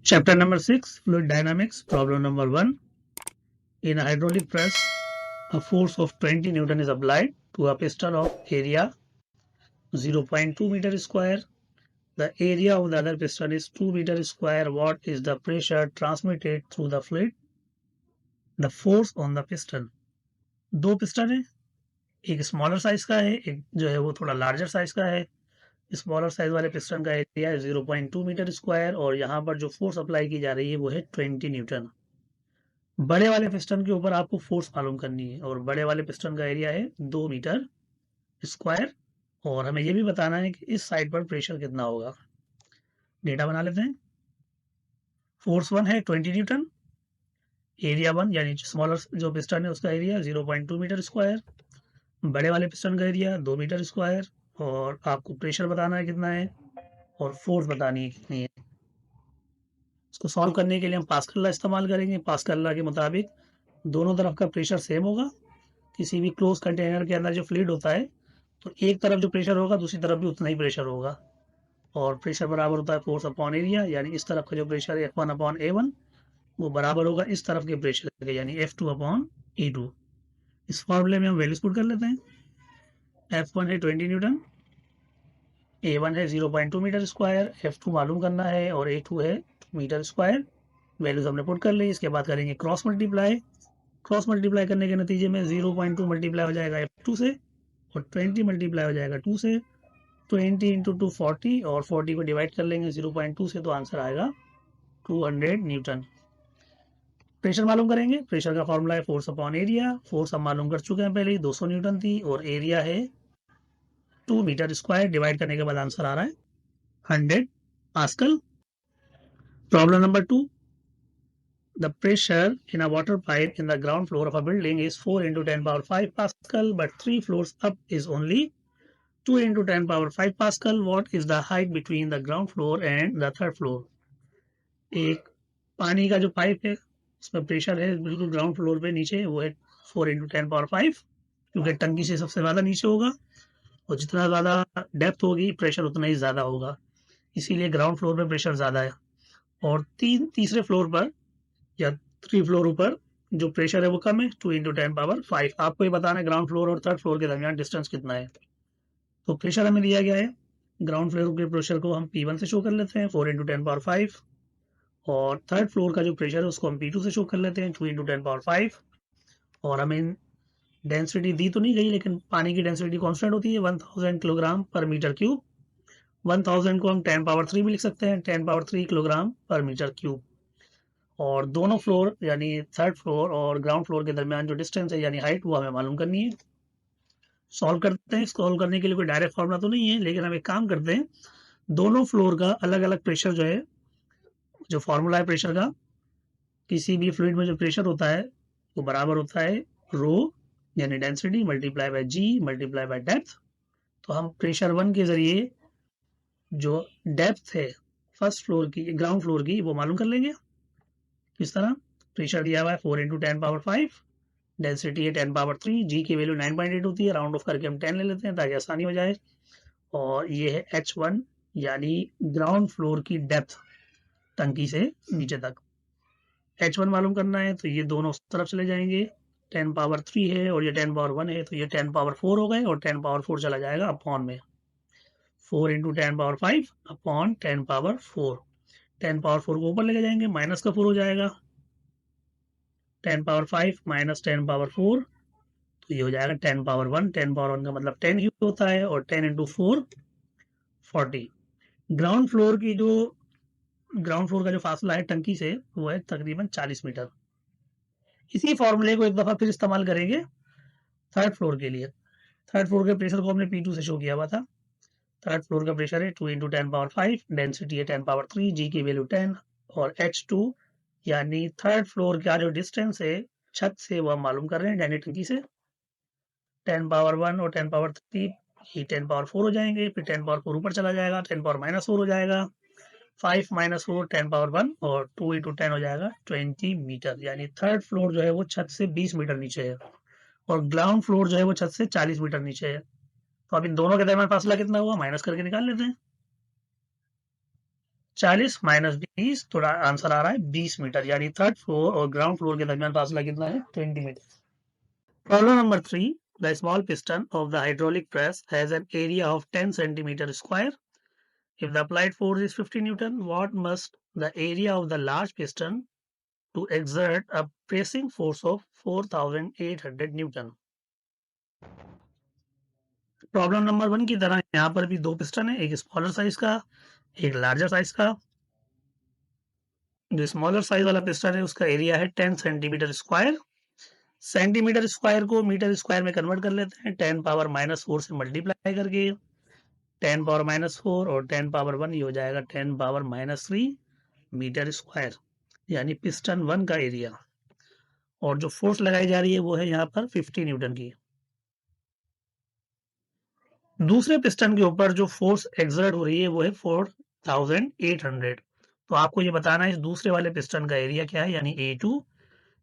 Chapter number 6, Fluid Dynamics, problem number 1. In a hydraulic press, a force of 20 Newton is applied to a piston of area 0.2 meter square. The area of the other piston is 2 meter square. What is the pressure transmitted through the fluid? The force on the piston. दो piston है, एक smaller size का है, एक जो है वो थोड़ा लार्जर साइज का है। स्मॉलर साइज वाले पिस्टन का एरिया है 0.2 मीटर स्क्वायर और यहाँ पर जो फोर्स अप्लाई की जा रही है वो है 20 न्यूटन। बड़े वाले पिस्टन के ऊपर आपको फोर्स मालूम करनी है और बड़े वाले पिस्टन का एरिया है 2 मीटर स्क्वायर और हमें ये भी बताना है कि इस साइड पर प्रेशर कितना होगा। डेटा बना लेते हैं। फोर्स 1 है 20 न्यूटन, एरिया 1 यानी स्मॉलर जो पिस्टन है उसका एरिया 0.2 मीटर स्क्वायर, बड़े वाले पिस्टन का एरिया 2 मीटर स्क्वायर और आपको प्रेशर बताना है कितना है और फोर्स बतानी है कितनी है। इसको सॉल्व करने के लिए हम पास्कल लॉ इस्तेमाल करेंगे। पास्कल लॉ के मुताबिक दोनों तरफ का प्रेशर सेम होगा। किसी भी क्लोज कंटेनर के अंदर जो फ्लूइड होता है तो एक तरफ जो प्रेशर होगा दूसरी तरफ भी उतना ही प्रेशर होगा और प्रेशर बराबर होता है फोर्स अपॉन एरिया, यानी इस तरफ का जो प्रेशर है F1 अपॉन A1 वो बराबर होगा इस तरफ के प्रेशर के यानी F2 अपॉन E2। इस फॉर्मूले में हम वैल्यूज पुट कर लेते हैं। F1 है 20 न्यूटन, A1 है 0.2 मीटर स्क्वायर, F2 मालूम करना है और A2 है 2 मीटर स्क्वायर। वैल्यूज हमने पुट कर ली। इसके बाद करेंगे क्रॉस मल्टीप्लाई। क्रॉस मल्टीप्लाई करने के नतीजे में 0.2 मल्टीप्लाई हो जाएगा F2 से और 20 मल्टीप्लाई हो जाएगा 2 से। 20 इंटू 2 40 और 40 को डिवाइड कर लेंगे 0.2 से तो आंसर आएगा 200 न्यूटन। प्रेशर मालूम करेंगे। प्रेशर का फॉर्मूला है फोर्स अपॉन एरिया। फोर्स हम मालूम कर चुके हैं पहले ही 200 न्यूटन थी और एरिया है 2 मीटर स्क्वायर। डिवाइड करने के बाद आंसर आ रहा है 100 pascal. Problem number 2, the pressure in a water pipe in the ground floor of a building is 4 into 10 power 5 Pascal, but 3 floors up is only 2 into 10 power 5 Pascal. What is the height between the ground floor and the third floor? एक पानी का जो pipe है उसमें pressure है बिल्कुल ground floor पे नीचे, वो है 4 into 10 power 5 क्योंकि टंकी से सबसे ज़्यादा नीचे होगा और जितना ज़्यादा डेप्थ होगी प्रेशर उतना ही ज़्यादा होगा, इसीलिए ग्राउंड फ्लोर पे प्रेशर ज़्यादा है। और तीसरे फ्लोर पर या 3 फ्लोर ऊपर जो प्रेशर है वो कम है 2 into 10 power 5। आपको ये बताना है ग्राउंड फ्लोर और थर्ड फ्लोर के दरमियान डिस्टेंस कितना है। तो प्रेशर हमें दिया गया है, ग्राउंड फ्लोर के प्रेशर को हम P1 से शो कर लेते हैं 4 into 10 power 5 और थर्ड फ्लोर का जो प्रेशर है उसको हम P2 से शो कर लेते हैं 2 into 10 power 5। और हमें डेंसिटी दी तो नहीं गई लेकिन पानी की डेंसिटी कॉन्स्टेंट होती है 1000 किलोग्राम पर मीटर क्यूब। 1000 को हम 10 पावर 3 भी लिख सकते हैं, 10 पावर 3 किलोग्राम पर मीटर क्यूब। और दोनों फ्लोर यानी थर्ड फ्लोर और ग्राउंड फ्लोर के दरमियान जो डिस्टेंस है यानी हाइट वो हमें मालूम करनी है। सॉल्व करते हैं। सॉल्व करने के लिए कोई डायरेक्ट फॉर्मूला तो नहीं है लेकिन हम एक काम करते हैं, दोनों फ्लोर का अलग अलग प्रेशर जो है, जो फॉर्मूला है प्रेशर का, किसी भी फ्लूइड में जो प्रेशर होता है वो बराबर होता है रो यानी density multiply by g multiply by depth. तो हम प्रेशर 1 के जरिए जो डेप्थ है फर्स्ट फ्लोर की ग्राउंड फ्लोर की वो मालूम कर लेंगे। किस तरह? प्रेशर दिया हुआ है 4 into 10 power 5, डेंसिटी है 10 पावर 3, जी की वैल्यू 9.8 होती है, राउंड ऑफ करके हम 10 ले लेते हैं ताकि आसानी हो जाए। और ये है H1 यानी ग्राउंड फ्लोर की डेप्थ टंकी से नीचे तक। H1 मालूम करना है तो ये दोनों उस तरफ चले जाएंगे, 10 पावर 3 है और ये 10 पावर 1 है तो ये 10 पावर 4 हो गए और 10 पावर 4 चला जाएगा अपॉन में 4 into 10 power 5 upon 10 power 4। 10 power 4 को ऊपर लेके जाएंगे, माइनस का 4 हो जाएगा, 10 पावर 5 माइनस 10 पावर 4 तो ये हो जाएगा 10 पावर 1। 10 पावर 1 का मतलब 10 ही होता है और 10 into 4 40। ग्राउंड फ्लोर का जो फासला है टंकी से वो है तकरीबन 40 मीटर। इसी फॉर्मूले को एक दफ़ा फिर इस्तेमाल करेंगे थर्ड फ्लोर के लिए। थर्ड फ्लोर के प्रेशर को हमने P2 से शो किया हुआ था। थर्ड फ्लोर का प्रेशर है 2 into 10 पावर 5, डेंसिटी है 10 पावर 3, जी की वैल्यू 10 और H2 यानी थर्ड फ्लोर का जो डिस्टेंस है छत से वो हम मालूम कर रहे हैं डैनी टंकी से। 10 पावर 1 और 10 पावर 3 ये 10 पावर 4 हो जाएंगे, फिर 10 पावर 4 ऊपर चला जाएगा, 10 पावर माइनस 4 हो जाएगा, 5 माइनस 4 10 पावर 1 और 2 into 10 हो जाएगा 20 मीटर। यानी थर्ड फ्लोर जो है वो छत से 20 मीटर नीचे है और ग्राउंड फ्लोर जो है वो छत से 40 मीटर नीचे है। तो अब इन दोनों के दरमियान फासला कितना हुआ माइनस करके निकाल लेते हैं। 40 माइनस 20, थोड़ा आंसर आ रहा है 20 मीटर, यानी थर्ड फ्लोर और ग्राउंड फ्लोर के दरमियान फासला कितना है 20 meter. Problem number 3, the small piston of the hydraulic press has an area of 10 centimeter square. If the applied force is 50 Newton, what must the area of the large piston to exert a pressing force of 4800 Newton? Problem number 1 की तरह यहाँ पर भी दो piston है, एक smaller size का, एक लार्जर साइज का। जो स्मॉलर साइज वाला पिस्टन है उसका एरिया है 10 सेंटीमीटर स्क्वायर। सेंटीमीटर स्क्वायर को मीटर स्क्वायर में कन्वर्ट कर लेते हैं 10 पावर माइनस 4 से मल्टीप्लाई करके। 10 पावर माइनस 4 और 10 पावर 1 ये हो जाएगा 10 पावर माइनस 3 मीटर स्क्वायर, यानी पिस्टन 1 का एरिया। और जो फोर्स लगाई जा रही है वो है यहाँ पर 50 न्यूटन की। दूसरे पिस्टन के ऊपर जो फोर्स एक्सर्ट हो रही है वो है 4800। तो आपको ये बताना है इस दूसरे वाले पिस्टन का एरिया क्या है, यानी A2।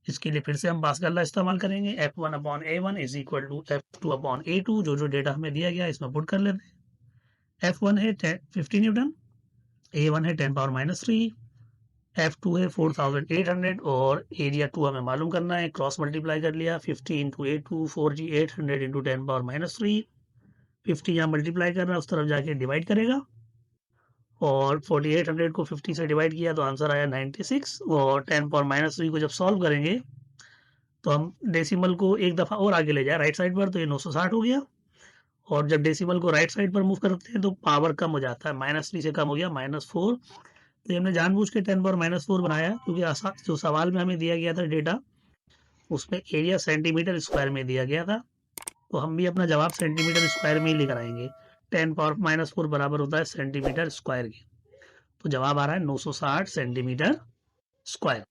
इसके लिए फिर से हम पास्कल लॉ इस्तेमाल करेंगे, F1 upon A1 is equal to F2 upon A2। जो डेटा हमें दिया गया इसमें पुट कर लेते हैं। F1 है 50 न्यूटन, A1 है 10 पावर माइनस 3, F2 है 4800 और एरिया 2 हमें मालूम करना है। क्रॉस मल्टीप्लाई कर लिया, 50 into A2 4G 800 into 10 power minus 3। 50 यहाँ मल्टीप्लाई कर रहा है, उस तरफ जाके डिवाइड करेगा और 4800 को 50 से डिवाइड किया तो आंसर आया 96। और 10 पावर माइनस 3 को जब सॉल्व करेंगे तो हम डेसिमल को एक दफ़ा और आगे ले जाए राइट साइड पर, तो ये 960 हो गया। और जब डेसिमल को राइट साइड पर मूव करते हैं तो पावर कम हो जाता है, -3 से कम हो गया -4। तो ये हमने जानबूझ के 10 पावर माइनस 4 बनाया क्योंकि जो सवाल में हमें दिया गया था डेटा उसमें एरिया सेंटीमीटर स्क्वायर में दिया गया था, तो हम भी अपना जवाब सेंटीमीटर स्क्वायर में ही लेकर आएंगे। 10 पावर माइनस 4 बराबर होता है सेंटीमीटर स्क्वायर के, तो जवाब आ रहा है 960 सेंटीमीटर स्क्वायर।